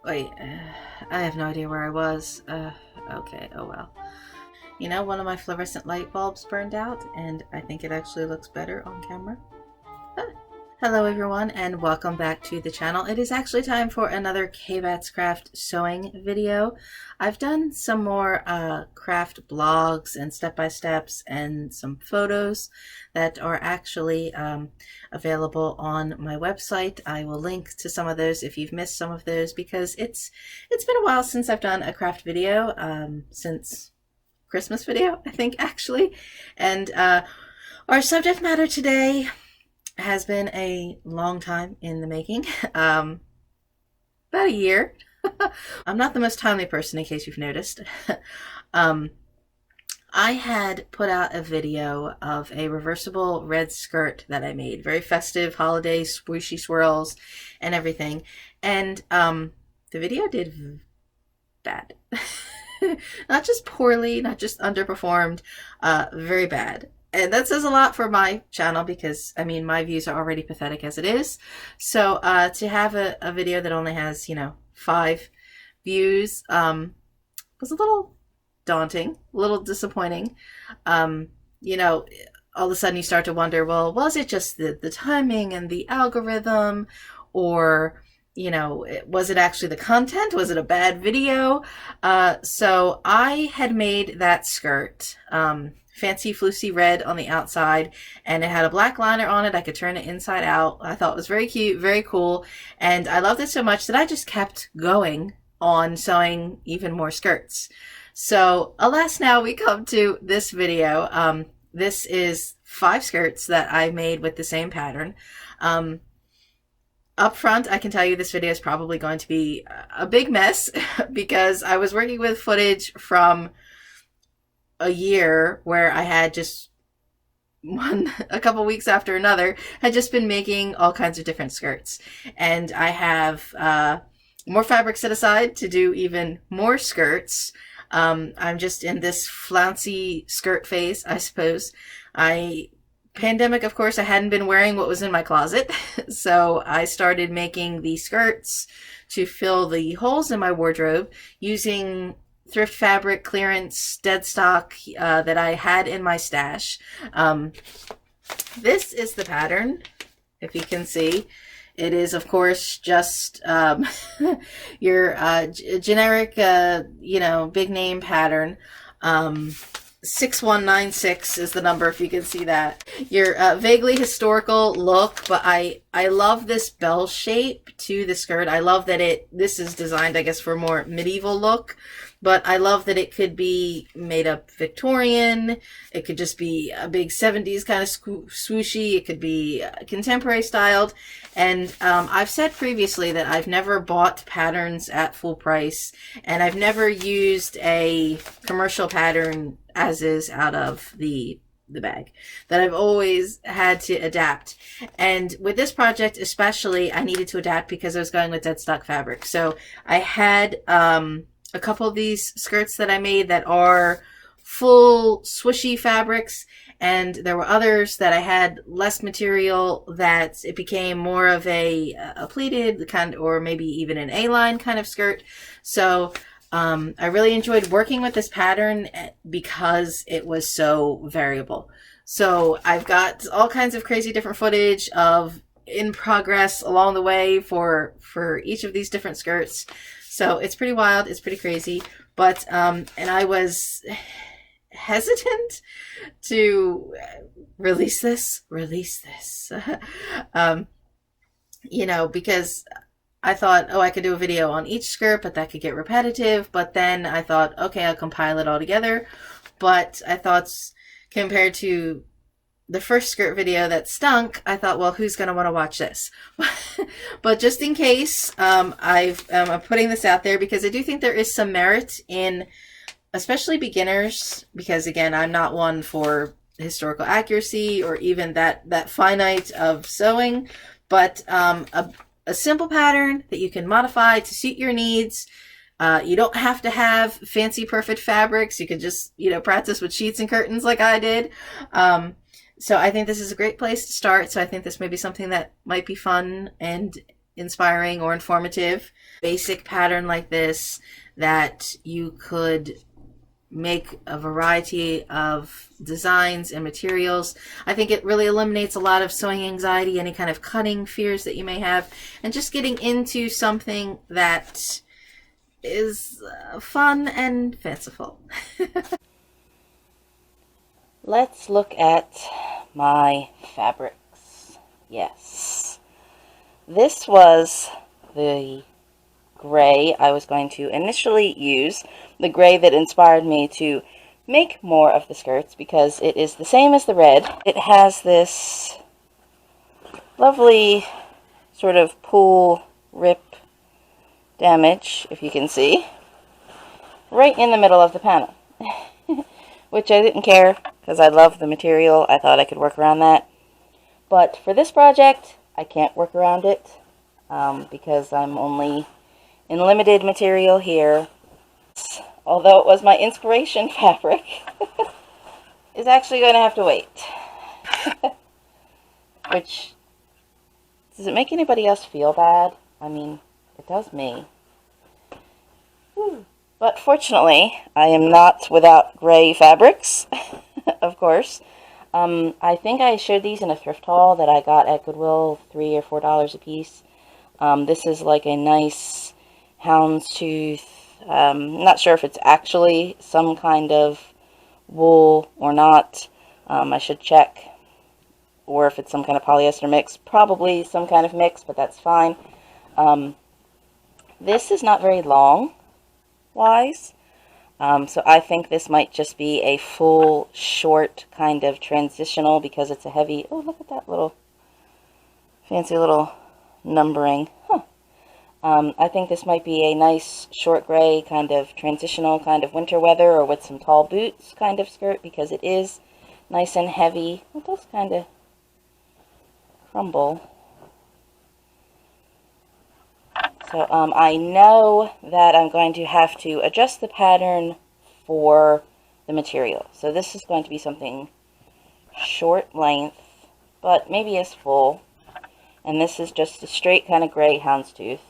Wait, I have no idea where I was. Okay, oh well. You know, one of my fluorescent light bulbs burned out, and I think it actually looks better on camera. Hello everyone, and welcome back to the channel. It is actually time for another Kbatz craft sewing video. I've done some more craft blogs and step-by-steps and some photos that are actually available on my website. I will link to some of those if you've missed some of those, because it's been a while since I've done a craft video, since Christmas video, I think, actually. And our subject matter today has been a long time in the making, about a year. I'm not the most timely person, in case you've noticed. I had put out a video of a reversible red skirt that I made, very festive, holiday, swishy swirls and everything, and the video did bad. Not just poorly, not just underperformed, very bad. And that says a lot for my channel, because I mean, my views are already pathetic as it is. So to have a video that only has, 5 views was a little daunting, a little disappointing. All of a sudden you start to wonder, well, was it just the timing and the algorithm, or was it actually the content? Was it a bad video? So I had made that skirt, fancy floosy red on the outside, and it had a black liner on it. I could turn it inside out. I thought it was very cute, very cool, and I loved it so much that I just kept going on sewing even more skirts. So alas, now we come to this video. This is 5 skirts that I made with the same pattern. Up front, I can tell you this video is probably going to be a big mess because I was working with footage from a year where I had just a couple weeks after another, had just been making all kinds of different skirts. And I have more fabric set aside to do even more skirts. I'm just in this flouncy skirt phase, I suppose. Pandemic, of course, I hadn't been wearing what was in my closet, so I started making the skirts to fill the holes in my wardrobe using thrift fabric, clearance, dead stock that I had in my stash. This is the pattern, if you can see. It is, of course, just your generic, big name pattern. 6196 is the number, if you can see that. Your vaguely historical look, but I love this bell shape to the skirt. I love that this is designed, I guess, for a more medieval look, but I love that it could be made up Victorian. It could just be a big 70s kind of swooshy. It could be contemporary styled. And I've said previously that I've never bought patterns at full price, and I've never used a commercial pattern as is out of the bag, that I've always had to adapt. And with this project especially, I needed to adapt because I was going with dead stock fabric. So I had a couple of these skirts that I made that are full swishy fabrics, and there were others that I had less material, that it became more of a pleated kind, or maybe even an A-line kind of skirt. So I really enjoyed working with this pattern because it was so variable. So I've got all kinds of crazy different footage of in progress along the way for each of these different skirts. So it's pretty wild, it's pretty crazy, but and I was hesitant to release this, because I thought, oh, I could do a video on each skirt, but that could get repetitive. But then I thought, okay, I'll compile it all together. But I thought, compared to the first skirt video that stunk, I thought, well, who's going to want to watch this? But just in case, I'm putting this out there because I do think there is some merit in, especially beginners, because again, I'm not one for historical accuracy or even that finite of sewing, but a simple pattern that you can modify to suit your needs. You don't have to have fancy perfect fabrics. You can just, practice with sheets and curtains like I did. So I think this is a great place to start. So I think this may be something that might be fun and inspiring or informative. Basic pattern like this that you could make a variety of designs and materials. I think it really eliminates a lot of sewing anxiety, any kind of cutting fears that you may have, and just getting into something that is fun and fanciful. Let's look at my fabrics. Yes. This was the gray I was going to initially use, the gray that inspired me to make more of the skirts because it is the same as the red. It has this lovely sort of pull rip damage, if you can see, right in the middle of the panel, which I didn't care because I love the material. I thought I could work around that, but for this project I can't work around it because I'm only in limited material here. Although it was my inspiration fabric, is actually going to have to wait. Which, does it make anybody else feel bad? I mean, it does me. But fortunately, I am not without gray fabrics, of course. I think I showed these in a thrift haul that I got at Goodwill, $3 or $4 a piece. This is like a nice houndstooth. Not sure if it's actually some kind of wool or not. I should check. Or if it's some kind of polyester mix. Probably some kind of mix, but that's fine. This is not very long wise. So I think this might just be a full short kind of transitional because it's a heavy. Oh, look at that little fancy little numbering. Huh. I think this might be a nice short gray kind of transitional kind of winter weather or with some tall boots kind of skirt because it is nice and heavy. It does kind of crumble. So I know that I'm going to have to adjust the pattern for the material. So this is going to be something short length, but maybe as full. And this is just a straight kind of gray houndstooth.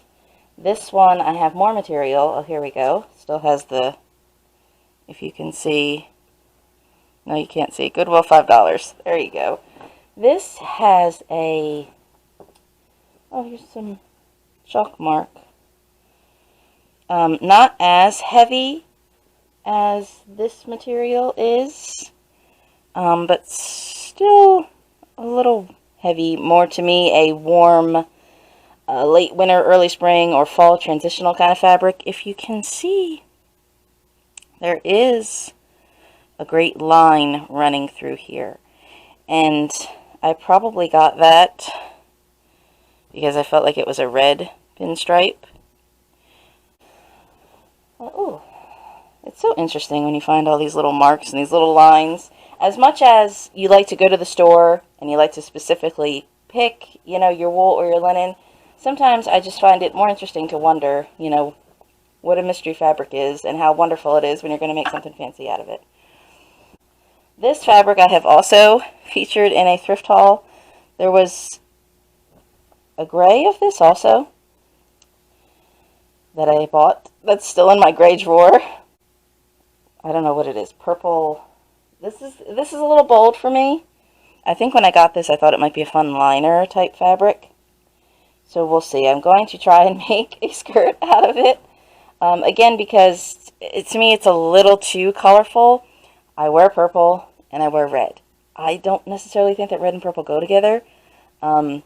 This one, I have more material. Oh, here we go. Still has the, if you can see, no, you can't see. Goodwill, $5. There you go. This has a, oh, here's some chalk mark. Not as heavy as this material is, but still a little heavy. More to me, a warm, late winter, early spring, or fall transitional kind of fabric. If you can see, there is a great line running through here. And I probably got that because I felt like it was a red pinstripe. Oh, it's so interesting when you find all these little marks and these little lines. As much as you like to go to the store and you like to specifically pick, you know, your wool or your linen, sometimes I just find it more interesting to wonder, you know, what a mystery fabric is and how wonderful it is when you're going to make something fancy out of it. This fabric I have also featured in a thrift haul. There was a gray of this also that I bought. That's still in my gray drawer. I don't know what it is. Purple. This is a little bold for me. I think when I got this, I thought it might be a fun liner type fabric. So we'll see. I'm going to try and make a skirt out of it. Again, because to me it's a little too colorful. I wear purple and I wear red. I don't necessarily think that red and purple go together. To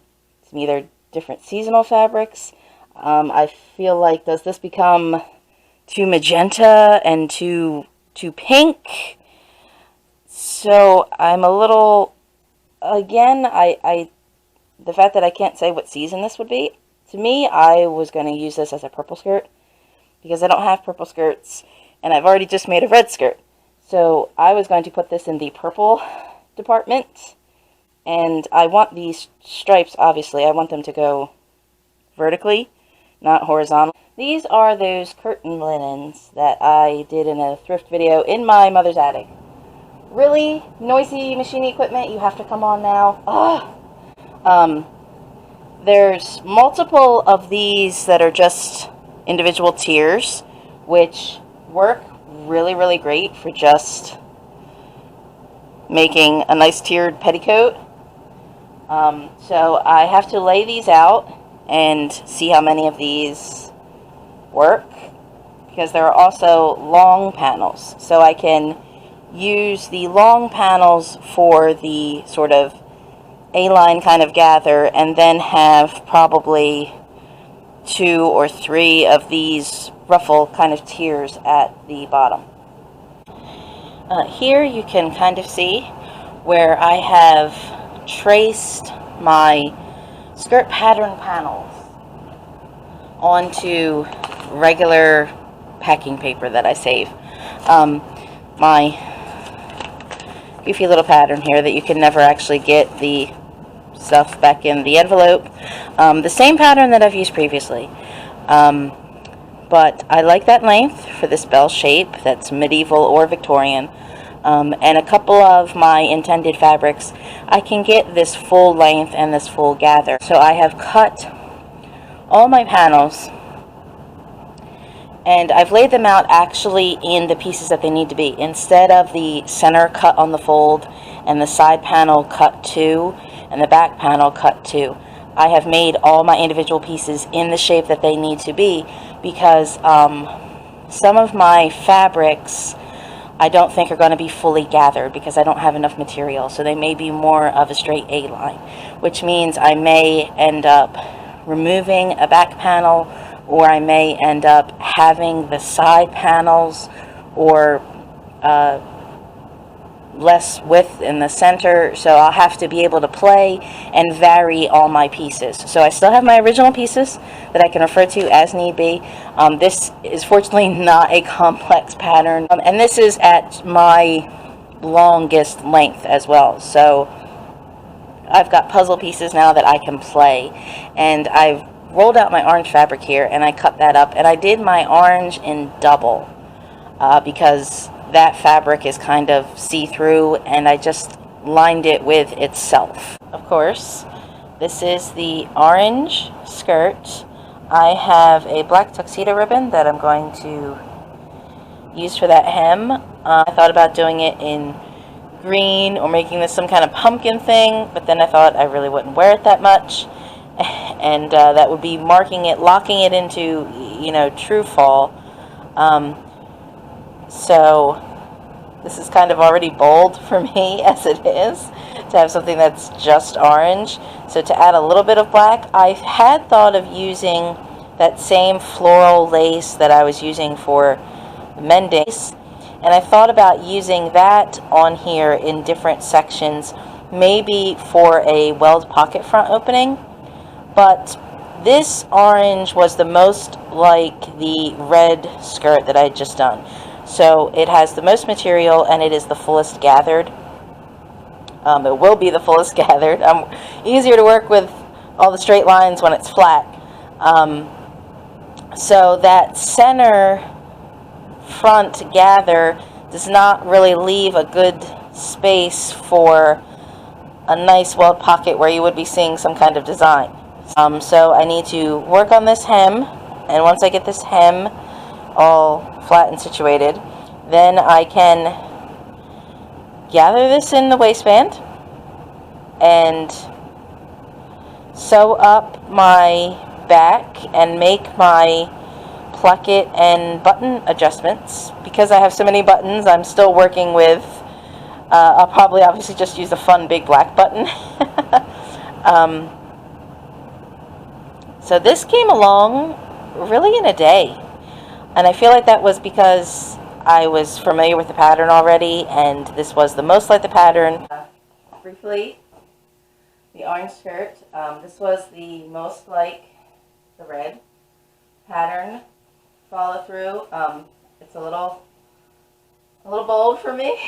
me, they're different seasonal fabrics. I feel like, does this become too magenta and too pink? So I'm a little, again, the fact that I can't say what season this would be, to me, I was going to use this as a purple skirt because I don't have purple skirts and I've already just made a red skirt. So I was going to put this in the purple department, and I want these stripes, obviously, I want them to go vertically, not horizontal. These are those curtain linens that I did in a thrift video in my mother's attic. Really noisy machine equipment, you have to come on now. Ugh. There's multiple of these that are just individual tiers, which work really, really great for just making a nice tiered petticoat. So I have to lay these out and see how many of these work, because there are also long panels. So I can use the long panels for the sort of A-line kind of gather, and then have probably 2 or 3 of these ruffle kind of tiers at the bottom. Here you can kind of see where I have traced my skirt pattern panels onto regular packing paper that I save. My goofy little pattern here that you can never actually get the stuff back in the envelope. The same pattern that I've used previously. But I like that length for this bell shape that's medieval or Victorian. And a couple of my intended fabrics, I can get this full length and this full gather. So I have cut all my panels, and I've laid them out actually in the pieces that they need to be. Instead of the center cut on the fold and the side panel cut to and the back panel cut to, I have made all my individual pieces in the shape that they need to be, because some of my fabrics I don't think are going to be fully gathered because I don't have enough material. So they may be more of a straight A-line, which means I may end up removing a back panel, or I may end up having the side panels or less width in the center. So I'll have to be able to play and vary all my pieces. So I still have my original pieces that I can refer to as need be. This is fortunately not a complex pattern, and this is at my longest length as well. So I've got puzzle pieces now that I can play, and I've rolled out my orange fabric here, and I cut that up, and I did my orange in double because that fabric is kind of see-through, and I just lined it with itself. Of course, this is the orange skirt. I have a black tuxedo ribbon that I'm going to use for that hem. I thought about doing it in green or making this some kind of pumpkin thing, but then I thought I really wouldn't wear it that much, and that would be marking it, locking it into, you know, true fall. So this is kind of already bold for me as it is, to have something that's just orange. So to add a little bit of black, I had thought of using that same floral lace that I was using for mending, and I thought about using that on here in different sections, maybe for a welled pocket front opening. But this orange was the most like the red skirt that I had just done. So it has the most material, and it is the fullest gathered. It will be the fullest gathered. Easier to work with all the straight lines when it's flat. So that center front gather does not really leave a good space for a nice welled pocket where you would be seeing some kind of design. So I need to work on this hem, and once I get this hem all flat and situated, then I can gather this in the waistband and sew up my back and make my placket and button adjustments. Because I have so many buttons, I'm still working with, I'll probably obviously just use a fun big black button. So this came along really in a day. And I feel like that was because I was familiar with the pattern already, and this was the most like the pattern. Briefly, the orange skirt. This was the most like the red pattern. Follow through. It's a little bold for me.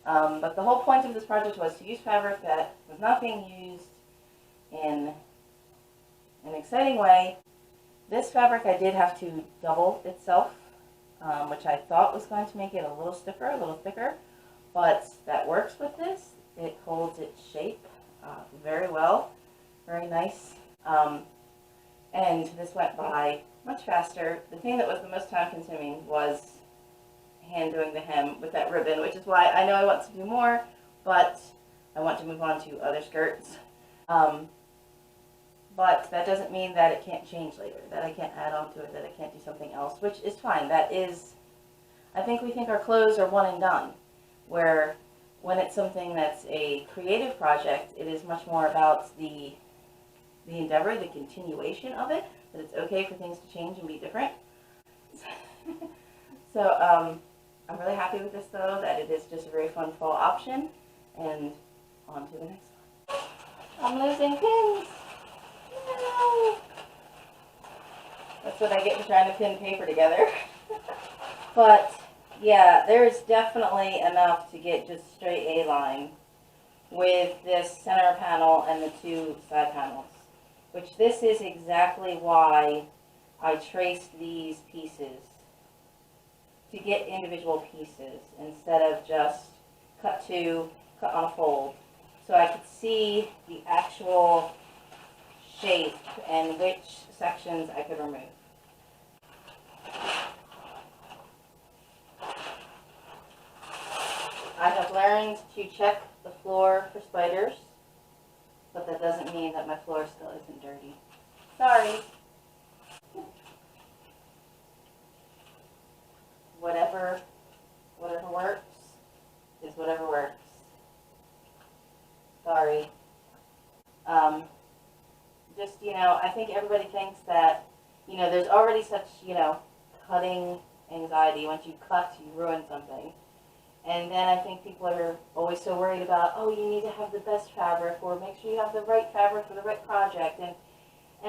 But the whole point of this project was to use fabric that was not being used in an exciting way. This fabric I did have to double itself, which I thought was going to make it a little stiffer, a little thicker, but that works with this. It holds its shape very well, very nice. And this went by much faster. The thing that was the most time consuming was hand doing the hem with that ribbon, which is why I know I want to do more, but I want to move on to other skirts. But that doesn't mean that it can't change later, that I can't add on to it, that I can't do something else, which is fine. That is, I think we think our clothes are one and done, where when it's something that's a creative project, it is much more about the endeavor, the continuation of it, that it's okay for things to change and be different. So I'm really happy with this though, that it is just a very fun fall option, and on to the next one. I'm losing pins. No. That's what I get for trying to pin paper together. But yeah, there's definitely enough to get just straight A-line with this center panel and the two side panels, which this is exactly why I traced these pieces, to get individual pieces instead of just cut on a fold, so I could see the actual shape and which sections I could remove. I have learned to check the floor for spiders, but that doesn't mean that my floor still isn't dirty. Sorry. Whatever works is whatever works. Sorry. Just, I think everybody thinks that, there's already such, cutting anxiety. Once you cut, you ruin something. And then I think people are always so worried about, oh, you need to have the best fabric, or make sure you have the right fabric for the right project. And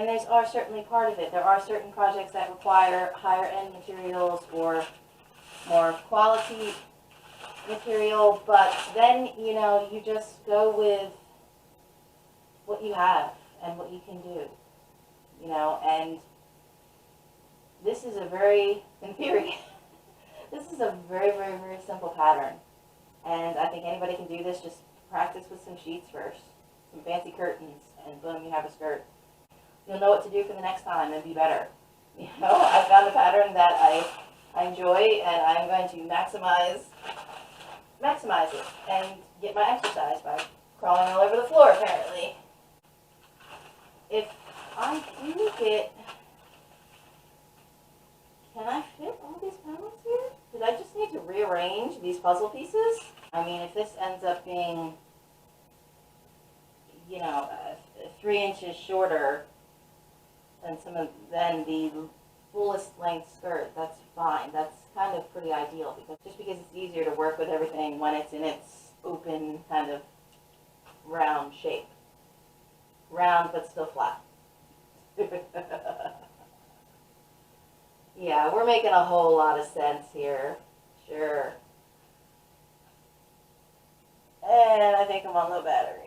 there's certainly part of it. There are certain projects that require higher end materials or more quality material, but then, you just go with what you have and what you can do, and this is in theory, this is a very, very, very simple pattern, and I think anybody can do this. Just practice with some sheets first, some fancy curtains, and boom, you have a skirt. You'll know what to do for the next time and be better. I found a pattern that I enjoy, and I'm going to maximize it and get my exercise by crawling all over the floor, apparently. If I do can I fit all these panels here? Did I just need to rearrange these puzzle pieces? I mean, if this ends up being, 3 inches shorter than the fullest length skirt, that's fine. That's kind of pretty ideal, because it's easier to work with everything when it's in its open kind of round shape. Round but still flat. Yeah, we're making a whole lot of sense here. Sure. And I think I'm on low battery.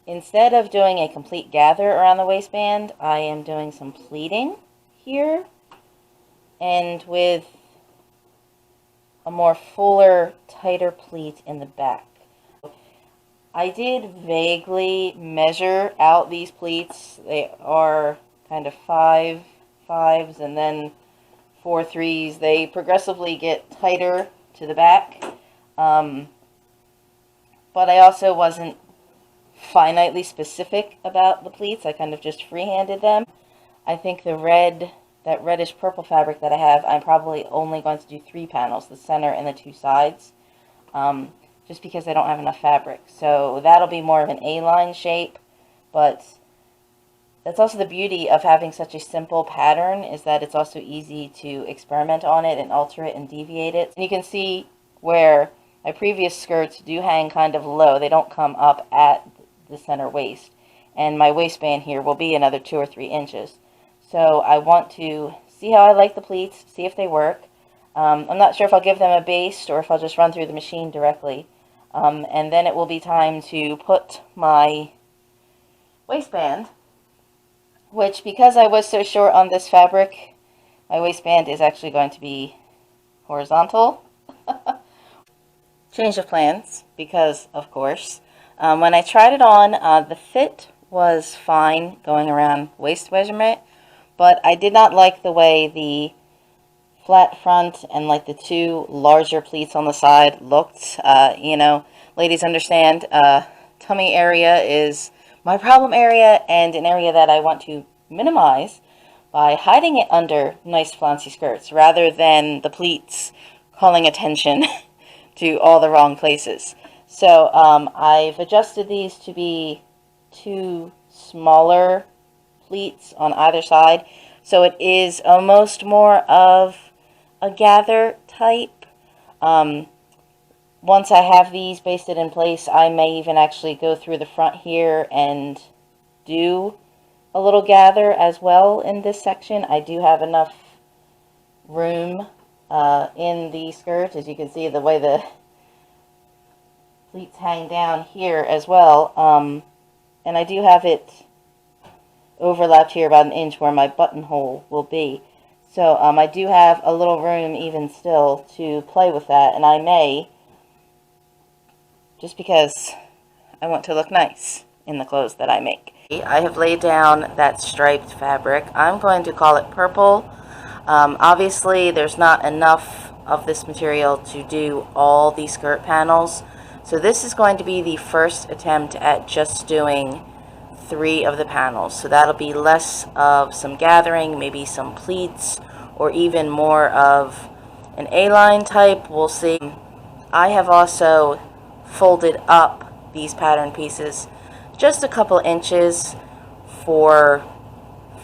Instead of doing a complete gather around the waistband, I am doing some pleating here, and with a more fuller, tighter pleat in the back. I did vaguely measure out these pleats. They are kind of 5 5s and then 4 3s. They progressively get tighter to the back. But I also wasn't finitely specific about the pleats. I kind of just freehanded them. I think the red that reddish purple fabric that I have, I'm probably only going to do 3 panels, the center and the 2 sides, just because I don't have enough fabric. So that'll be more of an A-line shape, but that's also the beauty of having such a simple pattern, is that it's also easy to experiment on it and alter it and deviate it. And you can see where my previous skirts do hang kind of low. They don't come up at the center waist. And my waistband here will be another 2 or 3 inches. So I want to see how I like the pleats, see if they work. I'm not sure if I'll give them a baste or if I'll just run through the machine directly. And then it will be time to put my waistband, which, because I was so short on this fabric, my waistband is actually going to be horizontal. Change of plans, because of course, when I tried it on, the fit was fine going around waist measurement, but I did not like the way the flat front and like the 2 larger pleats on the side looked. You know, ladies understand, tummy area is my problem area, and an area that I want to minimize by hiding it under nice flouncy skirts rather than the pleats calling attention to all the wrong places. So I've adjusted these to be 2 smaller pleats on either side, so it is almost more of a gather type. Once I have these basted in place, I may even actually go through the front here and do a little gather as well in this section. I do have enough room in the skirt, as you can see the way the pleats hang down here as well. And I do have it overlapped here about 1 inch where my buttonhole will be. So I do have a little room even still to play with that, and I may, just because I want to look nice in the clothes that I make. I have laid down that striped fabric. I'm going to call it purple. Obviously there's not enough of this material to do all the skirt panels, so this is going to be the first attempt at just doing 3 of the panels. So that'll be less of some gathering, maybe some pleats, or even more of an A-line type. We'll see. I have also folded up these pattern pieces just a couple inches for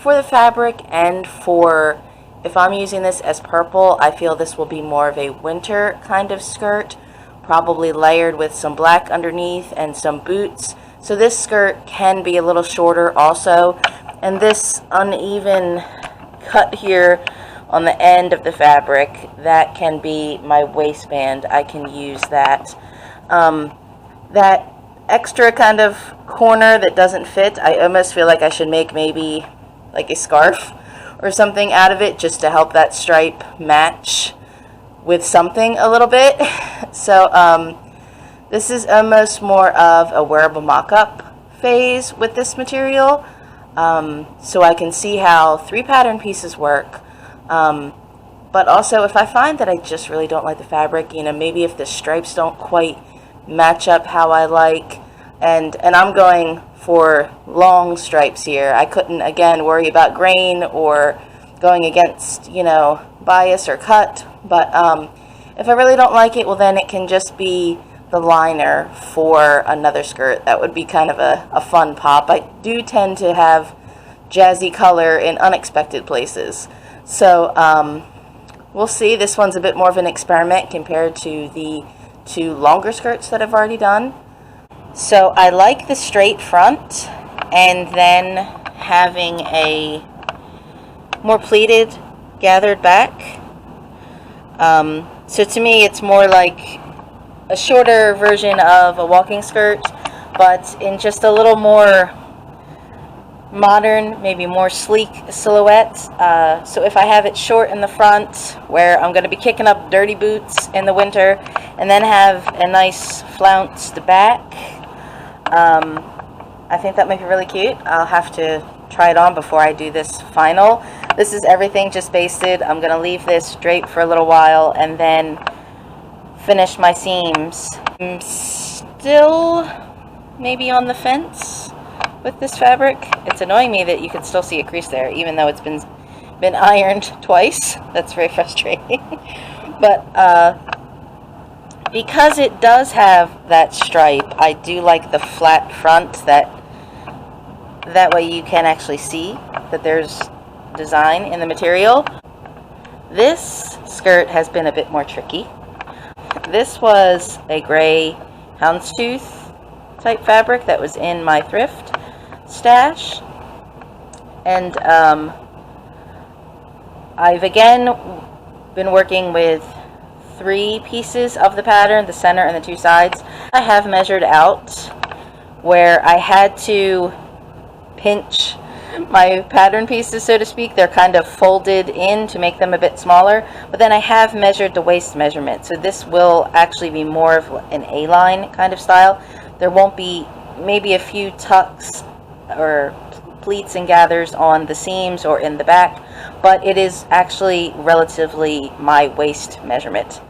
the fabric, and for, if I'm using this as purple, I feel this will be more of a winter kind of skirt, probably layered with some black underneath and some boots. So this skirt can be a little shorter also, and this uneven cut here on the end of the fabric, that can be my waistband. I can use that. That extra kind of corner that doesn't fit, I almost feel like I should make maybe like a scarf or something out of it, just to help that stripe match with something a little bit. So this is almost more of a wearable mock-up phase with this material, so I can see how 3 pattern pieces work. But also, if I find that I just really don't like the fabric, you know, maybe if the stripes don't quite match up how I like, and I'm going for long stripes here. I couldn't, again, worry about grain or going against, you know, bias or cut, but if I really don't like it, well, then it can just be the liner for another skirt. That would be kind of a fun pop. I do tend to have jazzy color in unexpected places, so we'll see. This one's a bit more of an experiment compared to the 2 longer skirts that I've already done. So I like the straight front, and then having a more pleated gathered back. So to me it's more like a shorter version of a walking skirt, but in just a little more modern, maybe more sleek silhouette. So if I have it short in the front, where I'm going to be kicking up dirty boots in the winter, and then have a nice flounced back, I think that might be really cute. I'll have to try it on before I do this final. This is everything just basted. I'm going to leave this drape for a little while and then finish my seams. I'm still maybe on the fence with this fabric. It's annoying me that you can still see a crease there, even though it's been been ironed twice. That's very frustrating. But because it does have that stripe, I do like the flat front, that way you can actually see that there's design in the material. This skirt has been a bit more tricky. This was a gray houndstooth type fabric that was in my thrift stash, and I've again been working with 3 pieces of the pattern, the center and the 2 sides. I have measured out where I had to pinch my pattern pieces, so to speak. They're kind of folded in to make them a bit smaller, but then I have measured the waist measurement, so this will actually be more of an A-line kind of style. There won't be, maybe a few tucks or pleats and gathers on the seams or in the back, but it is actually relatively my waist measurement.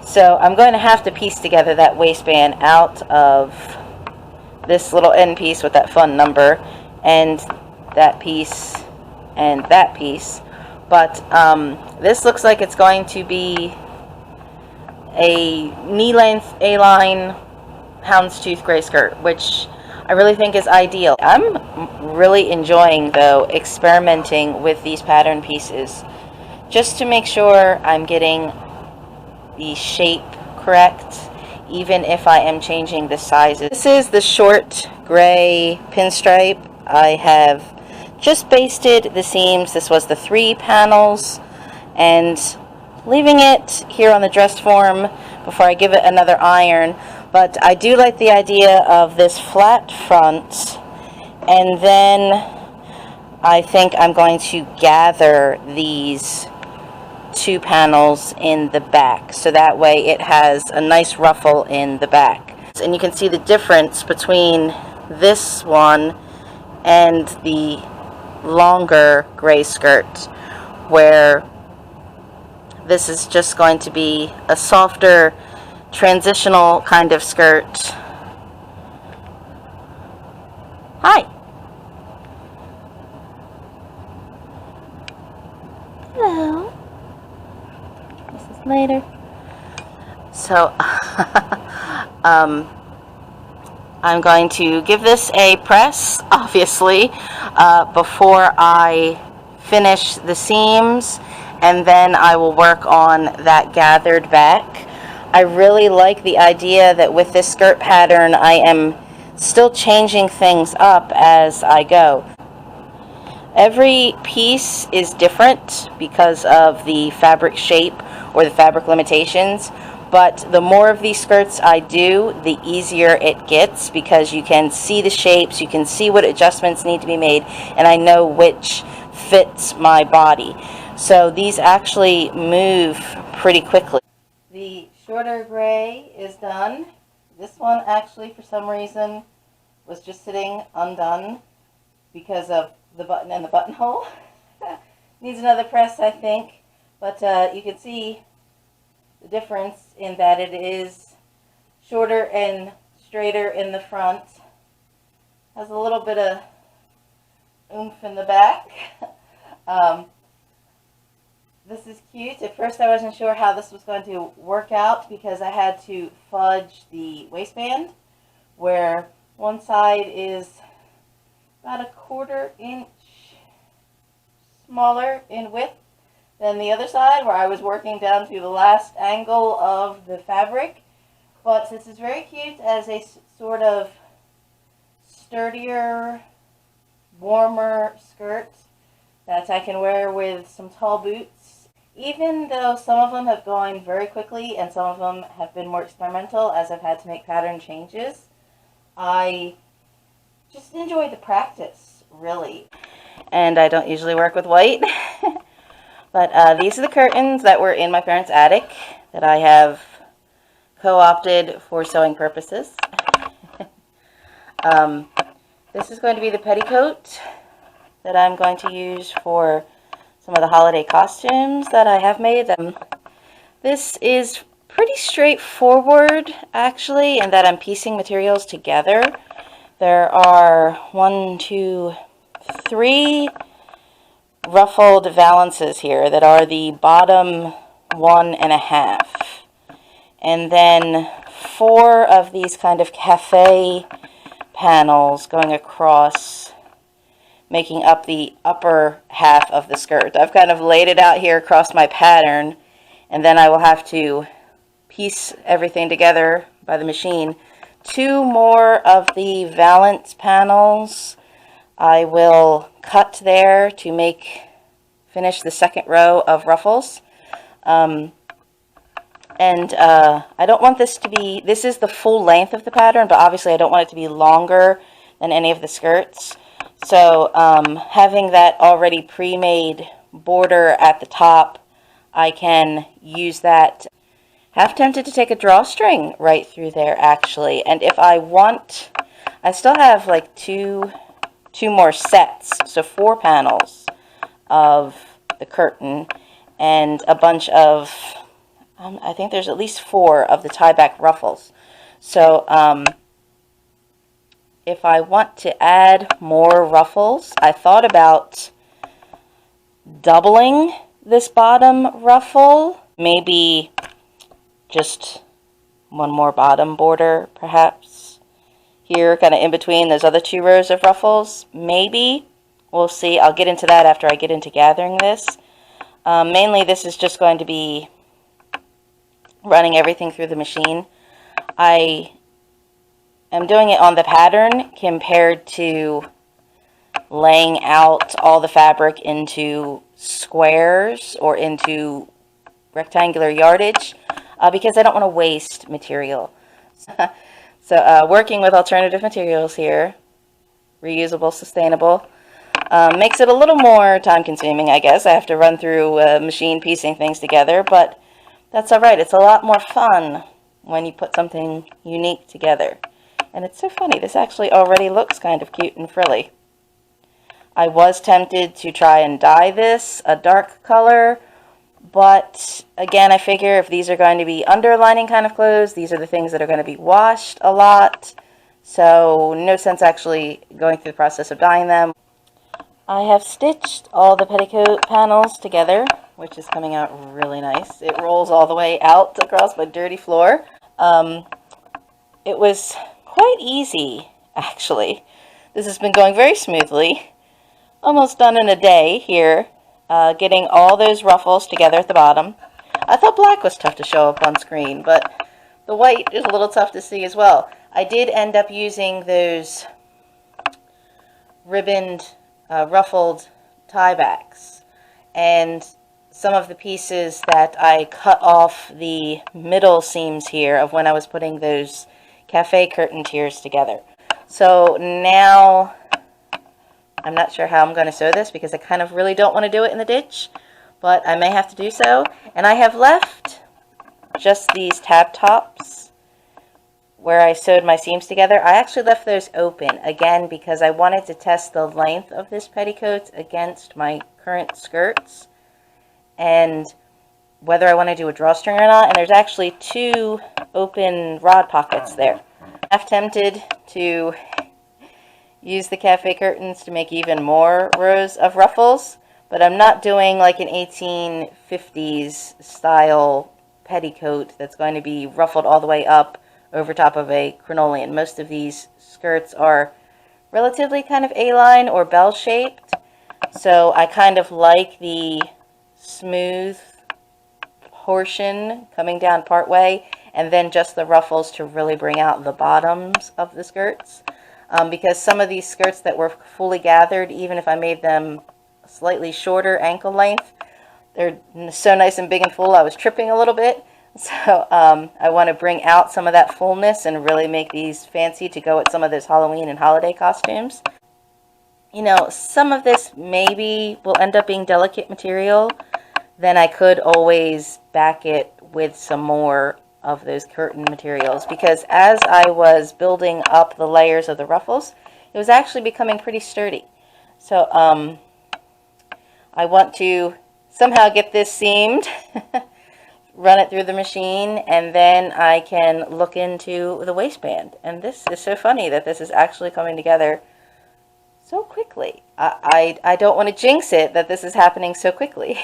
So I'm going to have to piece together that waistband out of this little end piece with that fun number, and that piece, and that piece. But this looks like it's going to be a knee-length A-line houndstooth gray skirt, which I really think is ideal. I'm really enjoying, though, experimenting with these pattern pieces just to make sure I'm getting the shape correct, even if I am changing the sizes. This is the short gray pinstripe. I have just basted the seams. This was the 3 panels, and leaving it here on the dress form before I give it another iron. But I do like the idea of this flat front, and then I think I'm going to gather these 2 panels in the back, so that way it has a nice ruffle in the back. And you can see the difference between this one and the longer gray skirt, where this is just going to be a softer transitional kind of skirt. Hi. Hello. This is later. So I'm going to give this a press, obviously, before I finish the seams, and then I will work on that gathered back. I really like the idea that with this skirt pattern, I am still changing things up as I go. Every piece is different because of the fabric shape or the fabric limitations, but the more of these skirts I do, the easier it gets, because you can see the shapes, you can see what adjustments need to be made, and I know which fits my body. So these actually move pretty quickly. The shorter gray is done. This one actually, for some reason, was just sitting undone because of the button and the buttonhole. Needs another press, I think, but you can see the difference in that it is shorter and straighter in the front. Has a little bit of oomph in the back. This is cute. At first I wasn't sure how this was going to work out because I had to fudge the waistband, where one side is about a 1/4 inch smaller in width than the other side, where I was working down to the last angle of the fabric. But this is very cute as a sort of sturdier, warmer skirt that I can wear with some tall boots. Even though some of them have gone very quickly and some of them have been more experimental as I've had to make pattern changes, I just enjoy the practice, really. And I don't usually work with white. But these are the curtains that were in my parents' attic that I have co-opted for sewing purposes. This is going to be the petticoat that I'm going to use for some of the holiday costumes that I have made. This is pretty straightforward, actually, in that I'm piecing materials together. There are 1, 2, 3 ruffled valances here that are the bottom 1.5. And then 4 of these kind of cafe panels going across, making up the upper half of the skirt. I've kind of laid it out here across my pattern, and then I will have to piece everything together by the machine. 2 more of the valance panels I will cut there to finish the second row of ruffles. I don't want this to be, this is the full length of the pattern, but obviously I don't want it to be longer than any of the skirts. So having that already pre-made border at the top, I can use that. Half tempted to take a drawstring right through there, actually. And if I want, I still have like two more sets, so 4 panels of the curtain and a bunch of, I think there's at least 4 of the tie-back ruffles. So if I want to add more ruffles, I thought about doubling this bottom ruffle, maybe just 1 more bottom border perhaps here, kind of in between those other 2 rows of ruffles. Maybe, we'll see. I'll get into that after I get into gathering this. Mainly this is just going to be running everything through the machine. I am doing it on the pattern compared to laying out all the fabric into squares or into rectangular yardage, because I don't want to waste material. So working with alternative materials here, reusable, sustainable, makes it a little more time consuming, I guess. I have to run through machine piecing things together, but that's alright. It's a lot more fun when you put something unique together. And it's so funny, this actually already looks kind of cute and frilly. I was tempted to try and dye this a dark color, but again, I figure if these are going to be underlining kind of clothes, these are the things that are going to be washed a lot, so no sense actually going through the process of dyeing them. I have stitched all the petticoat panels together, which is coming out really nice. It rolls all the way out across my dirty floor. It was quite easy, actually. This has been going very smoothly. Almost done in a day here. Getting all those ruffles together at the bottom. I thought black was tough to show up on screen, but the white is a little tough to see as well. I did end up using those ribboned, ruffled tiebacks, and some of the pieces that I cut off the middle seams here of when I was putting those cafe curtain tiers together. So now I'm not sure how I'm going to sew this because I kind of really don't want to do it in the ditch, but I may have to do so. And I have left just these tab tops where I sewed my seams together. I actually left those open, again, because I wanted to test the length of this petticoat against my current skirts and whether I want to do a drawstring or not. And there's actually 2 open rod pockets there. I'm tempted to use the cafe curtains to make even more rows of ruffles, but I'm not doing like an 1850s style petticoat that's going to be ruffled all the way up over top of a crinoline. Most of these skirts are relatively kind of A-line or bell-shaped, so I kind of like the smooth portion coming down part way, and then just the ruffles to really bring out the bottoms of the skirts. Because some of these skirts that were fully gathered, even if I made them slightly shorter ankle length, they're so nice and big and full, I was tripping a little bit. So I want to bring out some of that fullness and really make these fancy to go with some of those Halloween and holiday costumes. You know, some of this maybe will end up being delicate material. Then I could always back it with some more of those curtain materials, because as I was building up the layers of the ruffles, it was actually becoming pretty sturdy. So I want to somehow get this seamed, run it through the machine, and then I can look into the waistband. And this is so funny that this is actually coming together so quickly. I don't want to jinx it that this is happening so quickly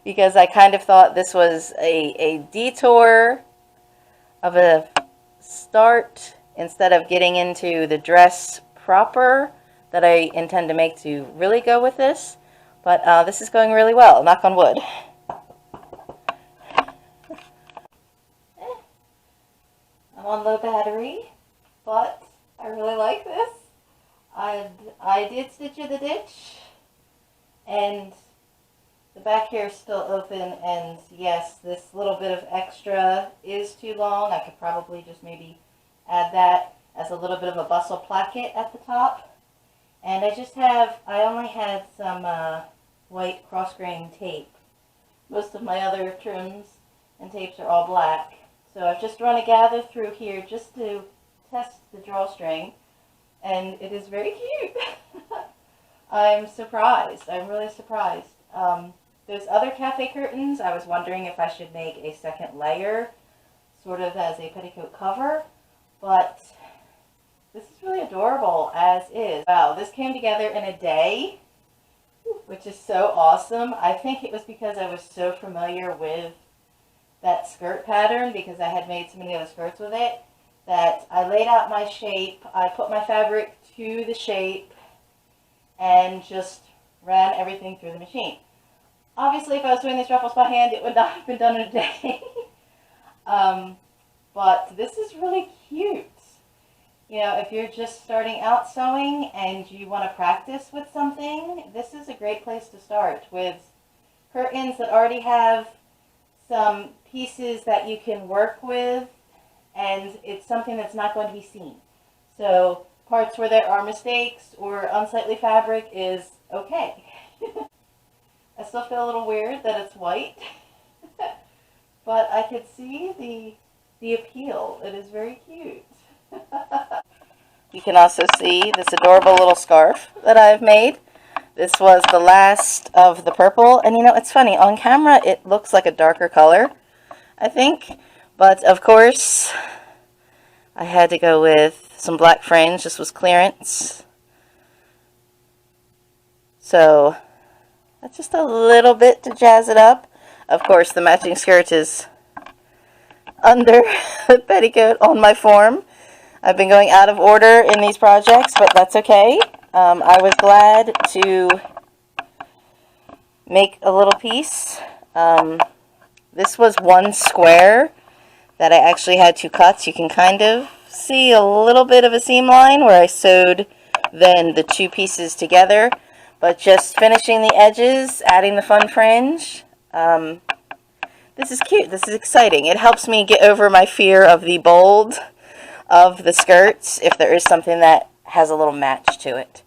because I kind of thought this was a detour of a start instead of getting into the dress proper that I intend to make to really go with this. But this is going really well, knock on wood. I'm on low battery, but I really like this. I did stitch in the ditch, and the back here is still open, and yes, this little bit of extra is too long. I could probably just maybe add that as a little bit of a bustle placket at the top. And I only had some white cross-grain tape. Most of my other trims and tapes are all black. So I've just run a gather through here just to test the drawstring, and it is very cute. I'm surprised. I'm really surprised. Those other cafe curtains, I was wondering if I should make a second layer, sort of as a petticoat cover, but this is really adorable as is. Wow, this came together in a day, which is so awesome. I think it was because I was so familiar with that skirt pattern because I had made so many other skirts with it that I laid out my shape, I put my fabric to the shape, and just ran everything through the machine. Obviously, if I was doing these ruffles by hand, it would not have been done in a day. But this is really cute. You know, if you're just starting out sewing and you want to practice with something, this is a great place to start with curtains that already have some pieces that you can work with, and it's something that's not going to be seen. So parts where there are mistakes or unsightly fabric is okay. I still feel a little weird that it's white, but I could see the appeal. It is very cute. You can also see this adorable little scarf that I've made. This was the last of the purple, and you know, it's funny, on camera it looks like a darker color, I think, but of course I had to go with some black fringe. This was clearance, so that's just a little bit to jazz it up. Of course, the matching skirt is under the petticoat on my form. I've been going out of order in these projects, but that's okay. I was glad to make a little piece. This was one square that I actually had two cuts. You can kind of see a little bit of a seam line where I sewed then the two pieces together, but just finishing the edges, adding the fun fringe. This is cute. This is exciting. It helps me get over my fear of the bold of the skirts if there is something that has a little match to it.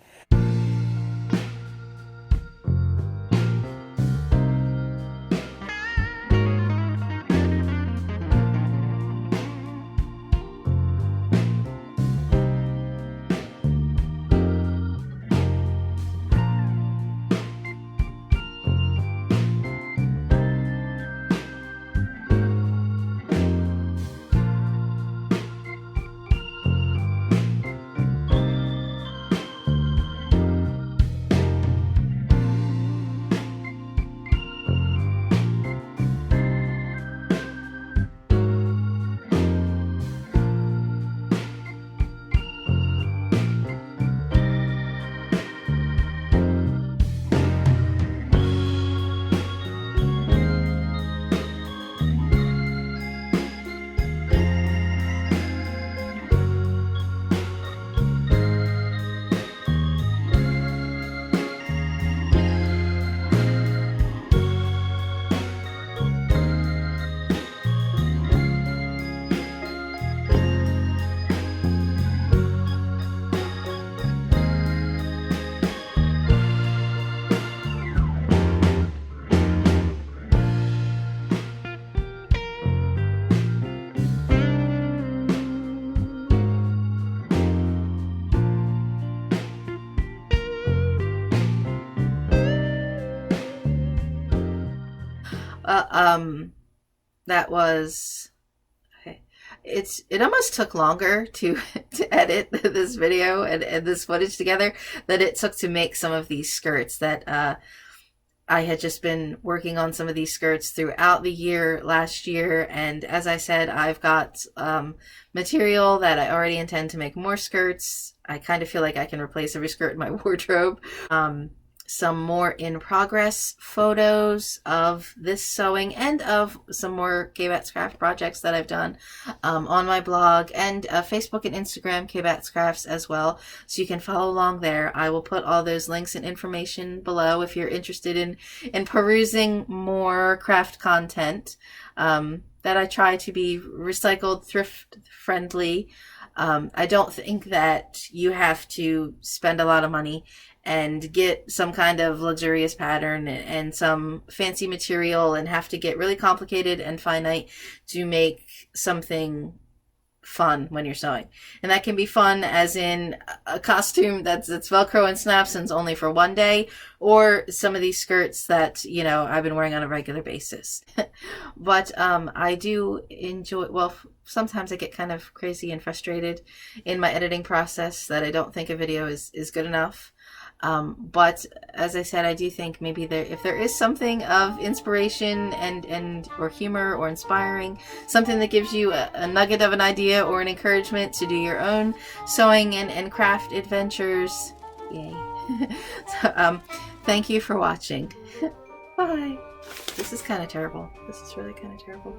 That was okay. it almost took longer to to edit this video and this footage together than it took to make some of these skirts that I had just been working on some of these skirts throughout the year last year, and as I said, I've got material that I already intend to make more skirts. I kind of feel like I can replace every skirt in my wardrobe. Some more in progress photos of this sewing and of some more Kbatz craft projects that I've done on my blog and Facebook and Instagram, Kbatz Krafts as well. So you can follow along there. I will put all those links and information below if you're interested in perusing more craft content that I try to be recycled, thrift friendly. I don't think that you have to spend a lot of money and get some kind of luxurious pattern and some fancy material and have to get really complicated and finite to make something fun when you're sewing. And that can be fun as in a costume that's Velcro and snaps and is only for one day, or some of these skirts that, you know, I've been wearing on a regular basis. But I do enjoy, well, sometimes I get kind of crazy and frustrated in my editing process that I don't think a video is good enough. But as I said, I do think maybe if there is something of inspiration and or humor or inspiring, something that gives you a nugget of an idea or an encouragement to do your own sewing and craft adventures, yay. So, thank you for watching. Bye. This is kind of terrible. This is really kind of terrible.